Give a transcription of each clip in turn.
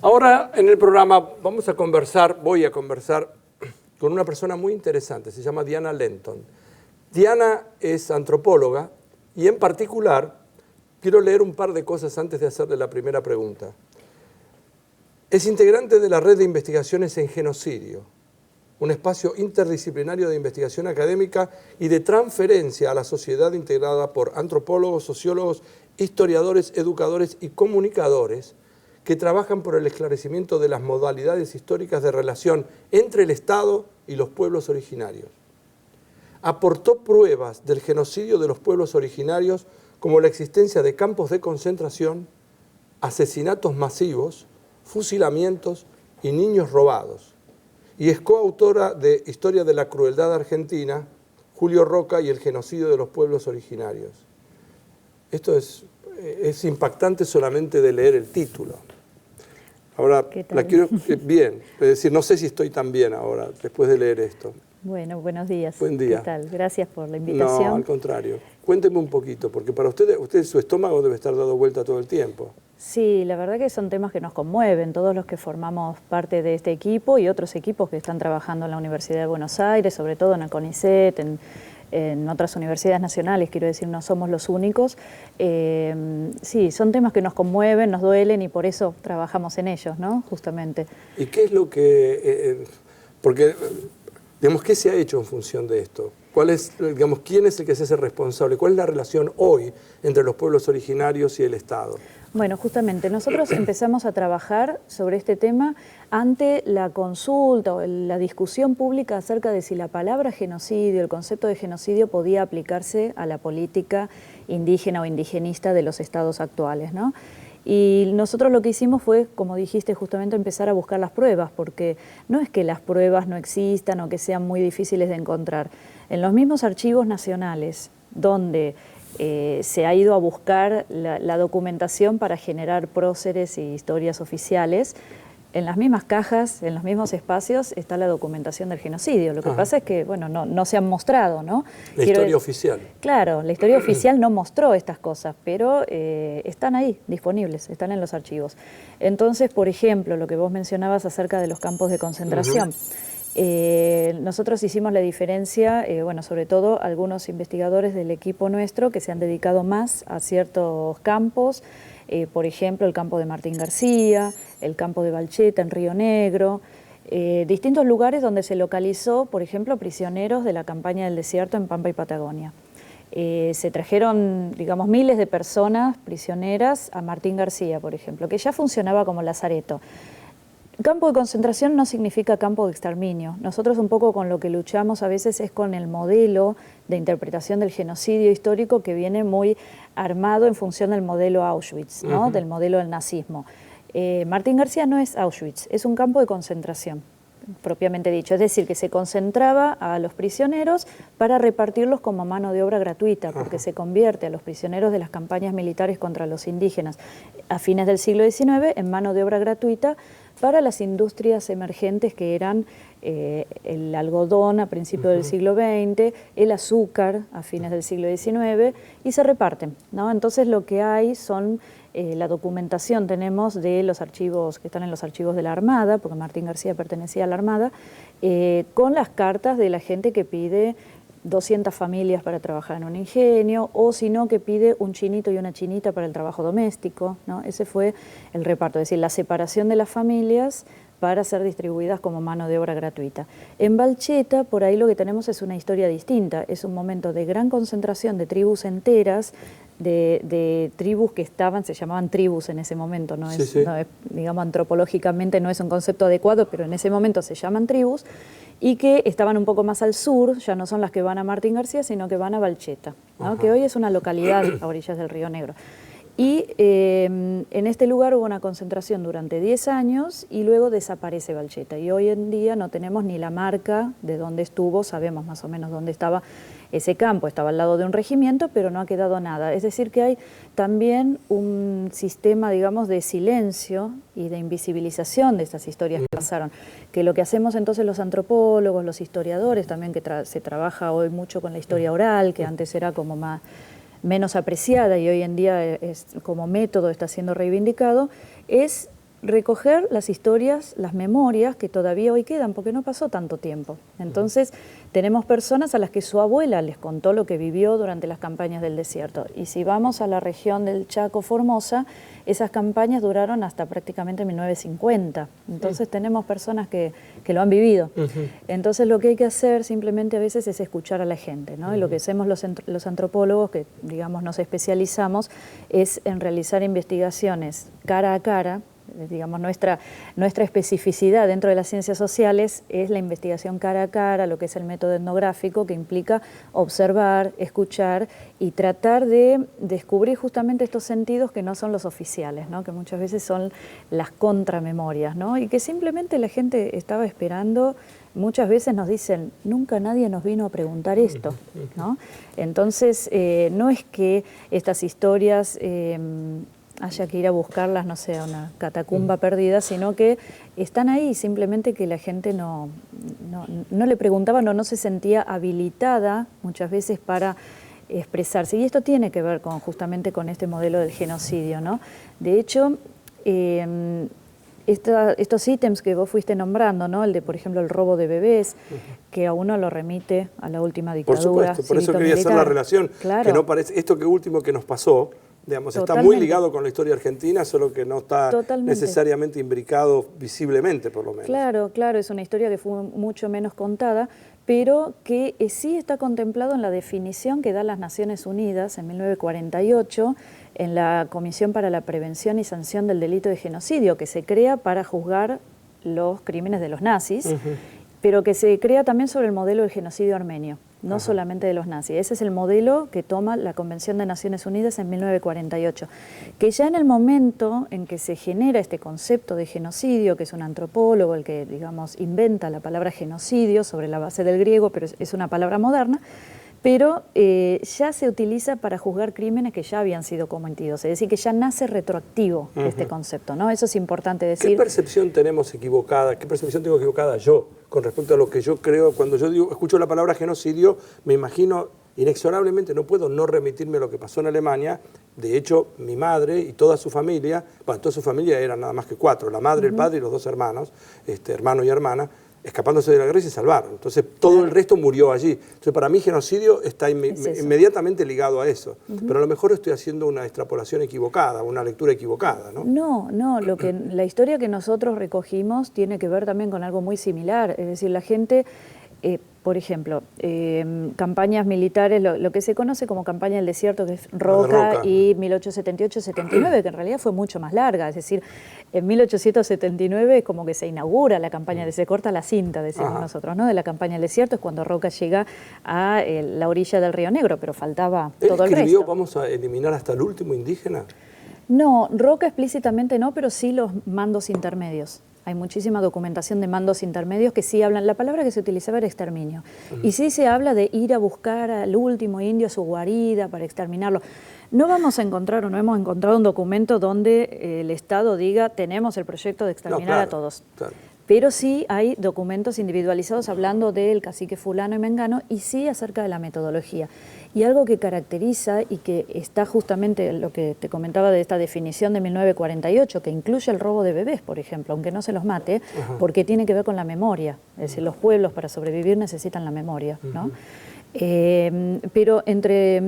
Ahora en el programa voy a conversar con una persona muy interesante, se llama Diana Lenton. Diana es antropóloga y en particular quiero leer un par de cosas antes de hacerle la primera pregunta. Es integrante de la Red de Investigaciones en Genocidio, un espacio interdisciplinario de investigación académica y de transferencia a la sociedad integrada por antropólogos, sociólogos, historiadores, educadores y comunicadores que trabajan por el esclarecimiento de las modalidades históricas de relación entre el Estado y los pueblos originarios. Aportó pruebas del genocidio de los pueblos originarios como la existencia de campos de concentración, asesinatos masivos, fusilamientos y niños robados. Y es coautora de Historia de la Crueldad Argentina, Julio Roca y el genocidio de los pueblos originarios. Esto es impactante solamente de leer el título. Ahora, la quiero bien, es decir, no sé si estoy tan bien ahora, después de leer esto. Bueno, buenos días. Buen día. ¿Qué tal? Gracias por la invitación. No, al contrario. Cuénteme un poquito, porque para usted su estómago debe estar dado vuelta todo el tiempo. Sí, la verdad que son temas que nos conmueven, todos los que formamos parte de este equipo y otros equipos que están trabajando en la Universidad de Buenos Aires, sobre todo en el CONICET, en otras universidades nacionales, quiero decir, no somos los únicos. Sí, son temas que nos conmueven, nos duelen y por eso trabajamos en ellos, ¿no? Justamente. ¿Y qué es lo que...? Porque, digamos, ¿qué se ha hecho en función de esto? ¿Quién es el que se hace responsable? ¿Cuál es la relación hoy entre los pueblos originarios y el Estado? Bueno, justamente nosotros empezamos a trabajar sobre este tema ante la consulta o la discusión pública acerca de si la palabra genocidio, el concepto de genocidio podía aplicarse a la política indígena o indigenista de los estados actuales, ¿no? Y nosotros lo que hicimos fue, como dijiste, justamente empezar a buscar las pruebas, porque no es que las pruebas no existan o que sean muy difíciles de encontrar. En los mismos archivos nacionales, donde se ha ido a buscar la documentación para generar próceres y historias oficiales, en las mismas cajas, en los mismos espacios, está la documentación del genocidio. Lo que pasa es que, bueno, no se han mostrado, ¿no? La historia oficial. Claro, la historia oficial no mostró estas cosas, pero están ahí, disponibles, están en los archivos. Entonces, por ejemplo, lo que vos mencionabas acerca de los campos de concentración. Nosotros hicimos la diferencia, bueno, sobre todo algunos investigadores del equipo nuestro que se han dedicado más a ciertos campos, por ejemplo, el campo de Martín García, el campo de Balcheta en Río Negro, distintos lugares donde se localizó, por ejemplo, prisioneros de la campaña del desierto en Pampa y Patagonia. Se trajeron, digamos, miles de personas prisioneras a Martín García, por ejemplo, que ya funcionaba como lazareto. Campo de concentración no significa campo de exterminio. Nosotros un poco con lo que luchamos a veces es con el modelo de interpretación del genocidio histórico que viene muy armado en función del modelo Auschwitz, ¿no? Del modelo del nazismo. Martín García no es Auschwitz, es un campo de concentración, propiamente dicho. Es decir, que se concentraba a los prisioneros para repartirlos como mano de obra gratuita, porque se convierte a los prisioneros de las campañas militares contra los indígenas a fines del siglo XIX en mano de obra gratuita para las industrias emergentes que eran el algodón a principios del siglo XX, el azúcar a fines del siglo XIX, y se reparten, ¿no? Entonces lo que hay son la documentación, tenemos de los archivos que están en los archivos de la Armada, porque Martín García pertenecía a la Armada, con las cartas de la gente que pide 200 familias para trabajar en un ingenio, o si no, que pide un chinito y una chinita para el trabajo doméstico, ¿no? Ese fue el reparto, es decir, la separación de las familias para ser distribuidas como mano de obra gratuita. En Balcheta, por ahí lo que tenemos es una historia distinta, es un momento de gran concentración de tribus enteras, de tribus que se llamaban tribus en ese momento, no es, digamos, antropológicamente no es un concepto adecuado, pero en ese momento se llaman tribus, y que estaban un poco más al sur, ya no son las que van a Martín García, sino que van a Balcheta, ¿no? Que hoy es una localidad a orillas del Río Negro. Y en este lugar hubo una concentración durante 10 años y luego desaparece Balcheta. Y hoy en día no tenemos ni la marca de dónde estuvo, sabemos más o menos dónde estaba ese campo, estaba al lado de un regimiento, pero no ha quedado nada. Es decir, que hay también un sistema, digamos, de silencio y de invisibilización de estas historias que pasaron. Que lo que hacemos entonces los antropólogos, los historiadores, también que se trabaja hoy mucho con la historia oral, que antes era como menos apreciada y hoy en día como método está siendo reivindicado, es recoger las historias, las memorias que todavía hoy quedan, porque no pasó tanto tiempo. Entonces, tenemos personas a las que su abuela les contó lo que vivió durante las campañas del desierto. Y si vamos a la región del Chaco, Formosa, esas campañas duraron hasta prácticamente 1950. Entonces, tenemos personas que lo han vivido. Entonces, lo que hay que hacer simplemente a veces es escuchar a la gente, ¿no? Y lo que hacemos los antropólogos, que digamos nos especializamos, es en realizar investigaciones cara a cara. Digamos, nuestra especificidad dentro de las ciencias sociales es la investigación cara a cara, lo que es el método etnográfico, que implica observar, escuchar y tratar de descubrir justamente estos sentidos que no son los oficiales, ¿no? Que muchas veces son las contramemorias, ¿no? Y que simplemente la gente estaba esperando. Muchas veces nos dicen, nunca nadie nos vino a preguntar esto, ¿no? Entonces, no es que estas historias haya que ir a buscarlas, no sé, a una catacumba perdida, sino que están ahí, simplemente que la gente no le preguntaba, no se sentía habilitada muchas veces para expresarse. Y esto tiene que ver justamente con este modelo del genocidio, ¿no? De hecho, estos ítems que vos fuiste nombrando, ¿no? El de, por ejemplo, el robo de bebés, que a uno lo remite a la última dictadura. Por supuesto, por eso quería hacer la relación, claro. Que no parece, esto que último que nos pasó, digamos, está muy ligado con la historia argentina, solo que no está necesariamente imbricado visiblemente, por lo menos. Claro, claro, es una historia que fue mucho menos contada, pero que sí está contemplado en la definición que dan las Naciones Unidas en 1948, en la Comisión para la Prevención y Sanción del Delito de Genocidio, que se crea para juzgar los crímenes de los nazis, pero que se crea también sobre el modelo del genocidio armenio, no solamente de los nazis. Ese es el modelo que toma la Convención de Naciones Unidas en 1948, que ya en el momento en que se genera este concepto de genocidio, que es un antropólogo el que, digamos, inventa la palabra genocidio sobre la base del griego, pero es una palabra moderna, pero ya se utiliza para juzgar crímenes que ya habían sido cometidos, es decir, que ya nace retroactivo este concepto, ¿no? Eso es importante decir. ¿Qué percepción tenemos equivocada? ¿Qué percepción tengo equivocada yo con respecto a lo que yo creo? Cuando yo escucho la palabra genocidio, me imagino inexorablemente, no puedo no remitirme a lo que pasó en Alemania. De hecho, mi madre y toda su familia, bueno, toda su familia eran nada más que 4, la madre, el padre y los 2 hermanos, hermano y hermana, escapándose de la guerra y se salvaron. Entonces, todo el resto murió allí. Entonces, para mí, genocidio está inmediatamente ligado a eso. Pero a lo mejor estoy haciendo una extrapolación equivocada, una lectura equivocada, ¿no? No, la historia que nosotros recogimos tiene que ver también con algo muy similar. Es decir, la gente, por ejemplo, campañas militares, lo que se conoce como campaña del desierto, que es Roca y 1878-79, que en realidad fue mucho más larga. Es decir, en 1879 es como que se inaugura la campaña, se corta la cinta, decimos nosotros, ¿no? De la campaña del desierto, es cuando Roca llega a la orilla del Río Negro, pero faltaba todo el resto. ¿Él escribió, vamos a eliminar hasta el último indígena? No, Roca explícitamente no, pero sí los mandos intermedios. Hay muchísima documentación de mandos intermedios que sí hablan, la palabra que se utilizaba era exterminio. Y sí se habla de ir a buscar al último indio a su guarida para exterminarlo. No vamos a encontrar o no hemos encontrado un documento donde el Estado diga tenemos el proyecto de exterminar a todos. Claro. Pero sí hay documentos individualizados hablando del cacique fulano y mengano y sí acerca de la metodología. Y algo que caracteriza y que está justamente lo que te comentaba de esta definición de 1948, que incluye el robo de bebés, por ejemplo, aunque no se los mate, porque tiene que ver con la memoria. Es decir, los pueblos para sobrevivir necesitan la memoria, ¿no? Pero entre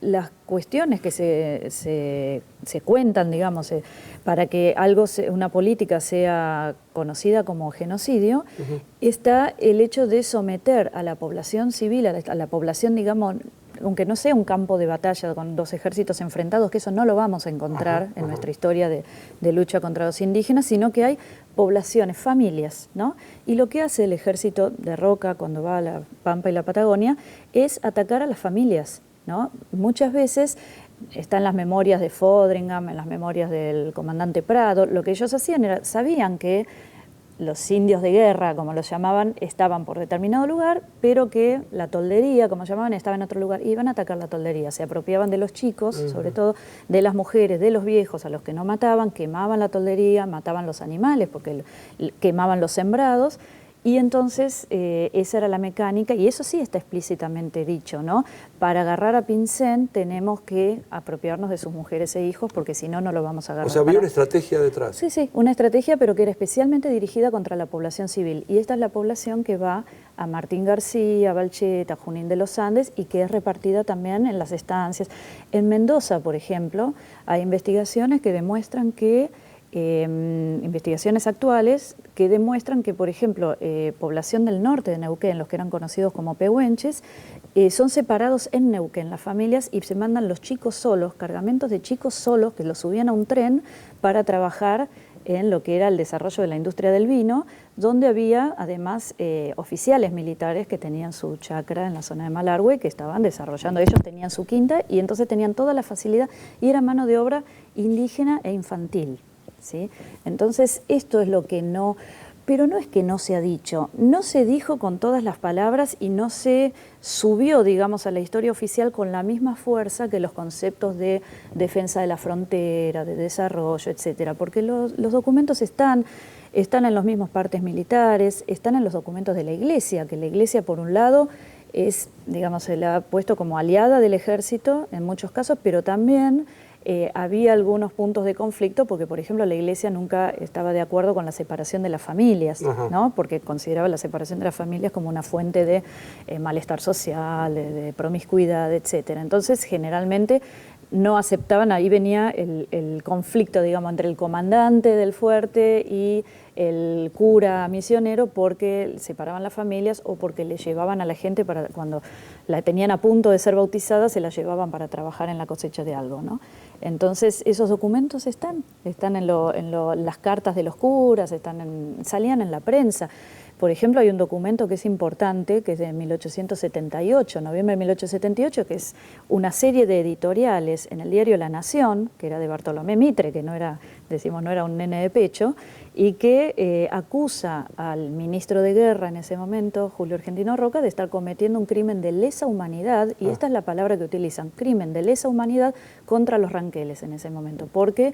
las cuestiones que se cuentan, digamos, para que una política sea conocida como genocidio, está el hecho de someter a la población civil, a la población, digamos, aunque no sea un campo de batalla con 2 ejércitos enfrentados, que eso no lo vamos a encontrar en nuestra historia de lucha contra los indígenas, sino que hay poblaciones, familias, ¿no? Y lo que hace el ejército de Roca cuando va a la Pampa y la Patagonia es atacar a las familias, ¿no? Muchas veces están las memorias de Fotheringham, en las memorias del comandante Prado, lo que ellos hacían era, sabían que los indios de guerra, como los llamaban, estaban por determinado lugar, pero que la toldería, como llamaban, estaba en otro lugar. Iban a atacar la toldería, se apropiaban de los chicos, sobre todo de las mujeres, de los viejos, a los que no mataban, quemaban la toldería, mataban los animales, porque quemaban los sembrados, Y entonces esa era la mecánica, y eso sí está explícitamente dicho, ¿no? Para agarrar a Pinsent tenemos que apropiarnos de sus mujeres e hijos, porque si no, no lo vamos a agarrar. O sea, había una estrategia detrás. Sí, sí, una estrategia, pero que era especialmente dirigida contra la población civil. Y esta es la población que va a Martín García, a Balchet, a Junín de los Andes, y que es repartida también en las estancias. En Mendoza, por ejemplo, hay investigaciones que demuestran que investigaciones actuales que demuestran que, por ejemplo, población del norte de Neuquén, los que eran conocidos como pehuenches, son separados en Neuquén las familias y se mandan los chicos solos, cargamentos de chicos solos que los subían a un tren para trabajar en lo que era el desarrollo de la industria del vino, donde había además oficiales militares que tenían su chacra en la zona de Malargüe, que estaban desarrollando, ellos tenían su quinta y entonces tenían toda la facilidad y era mano de obra indígena e infantil. ¿Sí? Entonces, esto es lo que no, pero no es que no se ha dicho, no se dijo con todas las palabras y no se subió, digamos, a la historia oficial con la misma fuerza que los conceptos de defensa de la frontera, de desarrollo, etcétera, porque los documentos están en los mismos partes militares, están en los documentos de la Iglesia, que la Iglesia, por un lado, es, digamos, se la ha puesto como aliada del ejército en muchos casos, pero también había algunos puntos de conflicto porque, por ejemplo, la Iglesia nunca estaba de acuerdo con la separación de las familias, ¿no? Porque consideraba la separación de las familias como una fuente de malestar social, de promiscuidad, etcétera. Entonces, generalmente no aceptaban, ahí venía el conflicto, digamos, entre el comandante del fuerte y el cura misionero, porque separaban las familias o porque le llevaban a la gente para cuando la tenían a punto de ser bautizada, se la llevaban para trabajar en la cosecha de algo, ¿no? Entonces, esos documentos están en las cartas de los curas, salían en la prensa. Por ejemplo, hay un documento que es importante, que es de 1878, noviembre de 1878, que es una serie de editoriales en el diario La Nación, que era de Bartolomé Mitre, que no era un nene de pecho, y que acusa al ministro de Guerra en ese momento, Julio Argentino Roca, de estar cometiendo un crimen de lesa humanidad, y esta es la palabra que utilizan, crimen de lesa humanidad contra los ranqueles en ese momento, porque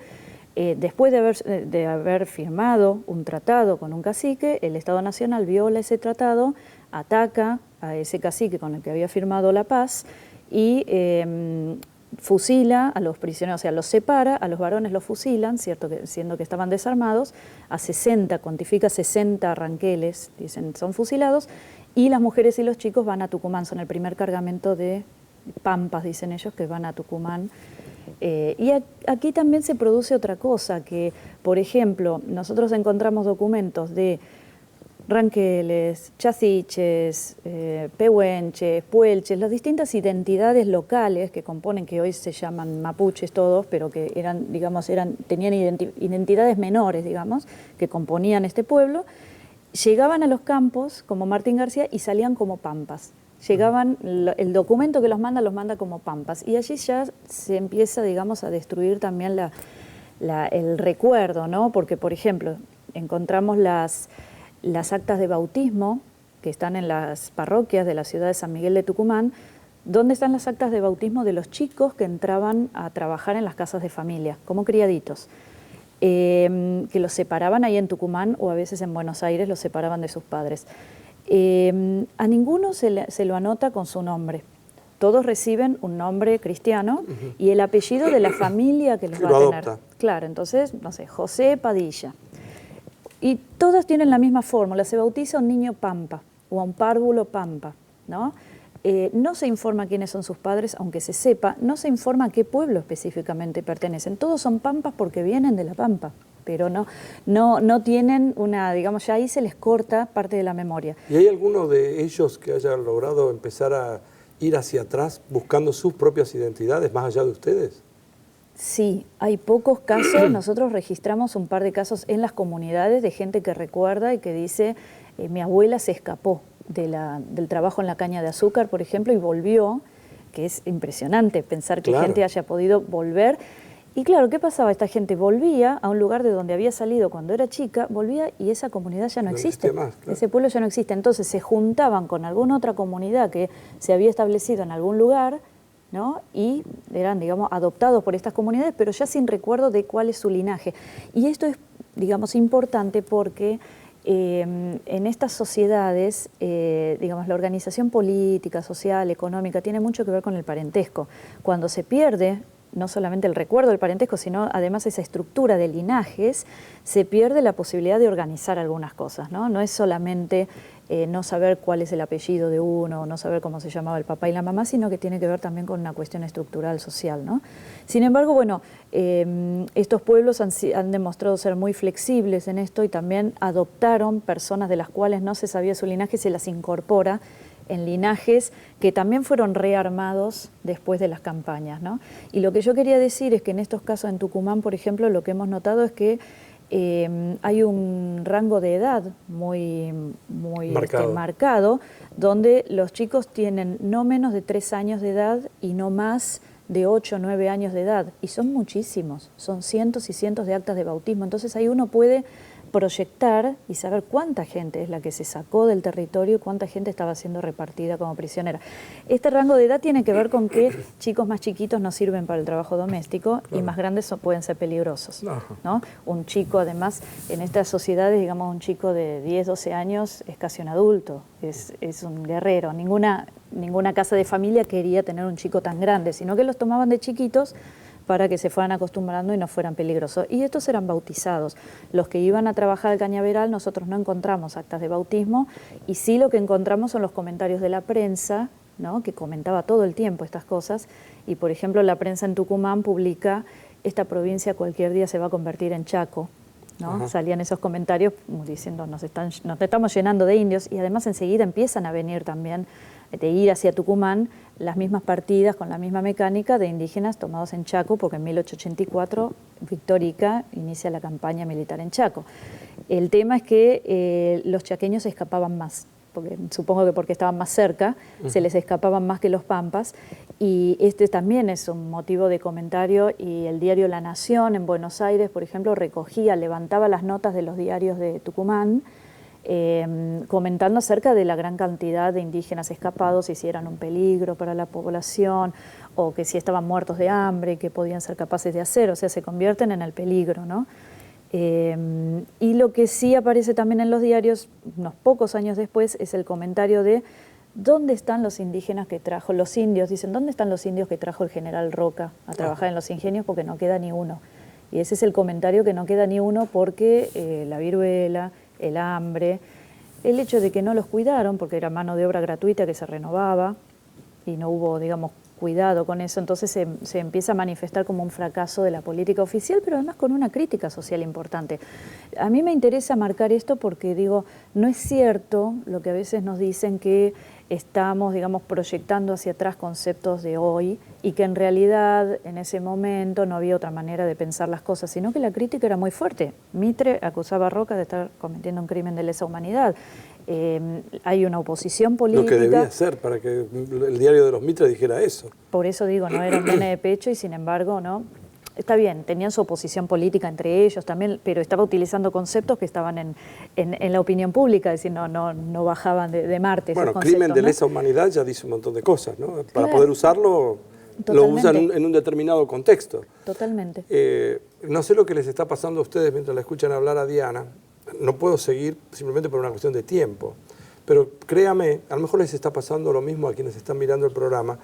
después de haber firmado un tratado con un cacique, el Estado Nacional viola ese tratado, ataca a ese cacique con el que había firmado la paz y fusila a los prisioneros, o sea, los separa, a los varones los fusilan, siendo que estaban desarmados, a 60, cuantifica 60 ranqueles, dicen, son fusilados, y las mujeres y los chicos van a Tucumán, son el primer cargamento de pampas, dicen ellos, que van a Tucumán. Y aquí también se produce otra cosa, que, por ejemplo, nosotros encontramos documentos de ranqueles, chaciches, pehuenches, puelches, las distintas identidades locales que componen, que hoy se llaman mapuches todos, pero que tenían identidades menores, digamos, que componían este pueblo, llegaban a los campos como Martín García y salían como pampas. Llegaban, el documento que los manda como pampas, y allí ya se empieza, digamos, a destruir también el recuerdo, ¿no? Porque, por ejemplo, encontramos las actas de bautismo que están en las parroquias de la ciudad de San Miguel de Tucumán, donde están las actas de bautismo de los chicos que entraban a trabajar en las casas de familia, como criaditos, que los separaban ahí en Tucumán o a veces en Buenos Aires los separaban de sus padres. A ninguno se lo anota con su nombre. Todos reciben un nombre cristiano y el apellido de la familia que los va a tener. Adopta. Claro, entonces, no sé, José Padilla. Y todas tienen la misma fórmula. Se bautiza a un niño pampa o a un párvulo pampa, ¿no? No se informa quiénes son sus padres, aunque se sepa, no se informa a qué pueblo específicamente pertenecen. Todos son pampas porque vienen de la pampa, pero no tienen digamos, ya ahí se les corta parte de la memoria. ¿Y hay alguno de ellos que haya logrado empezar a ir hacia atrás buscando sus propias identidades más allá de ustedes? Sí, hay pocos casos. Nosotros registramos un par de casos en las comunidades de gente que recuerda y que dice, mi abuela se escapó del trabajo en la caña de azúcar, por ejemplo, y volvió, que es impresionante pensar que gente haya podido volver. Y claro, ¿qué pasaba? Esta gente volvía a un lugar de donde había salido cuando era chica, volvía y esa comunidad ya no existe. Más, claro. Ese pueblo ya no existe. Entonces se juntaban con alguna otra comunidad que se había establecido en algún lugar, ¿no? Y eran, digamos, adoptados por estas comunidades, pero ya sin recuerdo de cuál es su linaje. Y esto es, digamos, importante porque en estas sociedades, digamos, la organización política, social, económica, tiene mucho que ver con el parentesco. Cuando se pierde no solamente el recuerdo del parentesco, sino además esa estructura de linajes, se pierde la posibilidad de organizar algunas cosas, ¿no? No es solamente no saber cuál es el apellido de uno, no saber cómo se llamaba el papá y la mamá, sino que tiene que ver también con una cuestión estructural social, ¿no? Sin embargo, bueno, estos pueblos han demostrado ser muy flexibles en esto y también adoptaron personas de las cuales no se sabía su linaje, se las incorpora en linajes que también fueron rearmados después de las campañas, ¿no? Y lo que yo quería decir es que en estos casos en Tucumán, por ejemplo, lo que hemos notado es que hay un rango de edad muy marcado, donde los chicos tienen no menos de 3 años de edad y no más de 8 o 9 años de edad, y son muchísimos, son cientos y cientos de actas de bautismo. Entonces ahí uno puede proyectar y saber cuánta gente es la que se sacó del territorio y cuánta gente estaba siendo repartida como prisionera. Este rango de edad tiene que ver con que chicos más chiquitos no sirven para el trabajo doméstico y más grandes pueden ser peligrosos, ¿no? Un chico, además, en estas sociedades, digamos, un chico de 10, 12 años es casi un adulto, es un guerrero. Ninguna casa de familia quería tener un chico tan grande, sino que los tomaban de chiquitos para que se fueran acostumbrando y no fueran peligrosos. Y estos eran bautizados. Los que iban a trabajar al cañaveral, nosotros no encontramos actas de bautismo, y sí lo que encontramos son los comentarios de la prensa, ¿no?, que comentaba todo el tiempo estas cosas. Y, por ejemplo, la prensa en Tucumán publica: esta provincia cualquier día se va a convertir en Chaco, ¿no? Salían esos comentarios diciendo: nos estamos llenando de indios, y además enseguida empiezan a venir también de ir hacia Tucumán las mismas partidas con la misma mecánica de indígenas tomados en Chaco, porque en 1884 Víctor Ica inicia la campaña militar en Chaco. El tema es que los chaqueños se escapaban más, supongo que porque estaban más cerca, se les escapaban más que los pampas, y este también es un motivo de comentario. Y el diario La Nación en Buenos Aires, por ejemplo, levantaba las notas de los diarios de Tucumán, comentando acerca de la gran cantidad de indígenas escapados y si eran un peligro para la población, o que si estaban muertos de hambre, que podían ser capaces de hacer, o sea, se convierten en el peligro, ¿no? Y lo que sí aparece también en los diarios, unos pocos años después, es el comentario de: ¿dónde están los indígenas que trajo? Los indios, dicen, ¿dónde están los indios que trajo el general Roca a trabajar en los ingenios? Porque no queda ni uno. Y ese es el comentario, que no queda ni uno porque la viruela, el hambre, el hecho de que no los cuidaron, porque era mano de obra gratuita que se renovaba y no hubo, digamos, cuidado con eso. Entonces se empieza a manifestar como un fracaso de la política oficial, pero además con una crítica social importante. A mí me interesa marcar esto porque, digo, no es cierto lo que a veces nos dicen, que estamos, digamos, proyectando hacia atrás conceptos de hoy, y que en realidad en ese momento no había otra manera de pensar las cosas, sino que la crítica era muy fuerte. Mitre acusaba a Roca de estar cometiendo un crimen de lesa humanidad. Hay una oposición política. Lo que debía ser para que el diario de los Mitre dijera eso. Por eso digo, no era un nene de pecho, y sin embargo, ¿no? Está bien, tenían su oposición política entre ellos también, pero estaba utilizando conceptos que estaban en la opinión pública, es decir, no bajaban de Marte. Bueno, conceptos, crimen de ¿no? lesa humanidad ya dice un montón de cosas, ¿no? Para Claro. poder usarlo, Totalmente. lo usan en un determinado contexto. Totalmente. No sé lo que les está pasando a ustedes mientras la escuchan hablar a Diana. No puedo seguir simplemente por una cuestión de tiempo. Pero créame, a lo mejor les está pasando lo mismo a quienes están mirando el programa.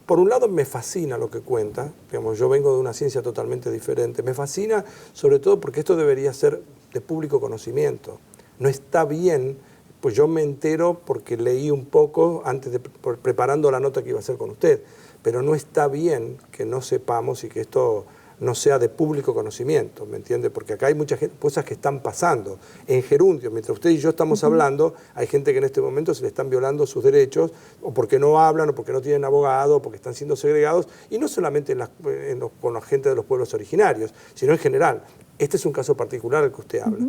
Por un lado me fascina lo que cuenta, digamos, yo vengo de una ciencia totalmente diferente. Me fascina sobre todo porque esto debería ser de público conocimiento. No está bien, pues yo me entero porque leí un poco antes de preparando la nota que iba a hacer con usted, pero no está bien que no sepamos y que esto no sea de público conocimiento, ¿me entiende? Porque acá hay muchas cosas que están pasando en gerundio. Mientras usted y yo estamos hablando, hay gente que en este momento se le están violando sus derechos, o porque no hablan, o porque no tienen abogado, o porque están siendo segregados, y no solamente con la gente de los pueblos originarios, sino en general. Este es un caso particular al que usted habla.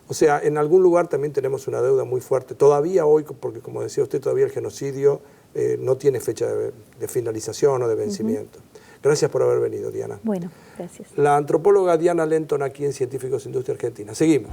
O sea, en algún lugar también tenemos una deuda muy fuerte. Todavía hoy, porque como decía usted, todavía el genocidio no tiene fecha de finalización o de vencimiento. Gracias por haber venido, Diana. Bueno, gracias. La antropóloga Diana Lenton, aquí en Científicos Industria Argentina. Seguimos.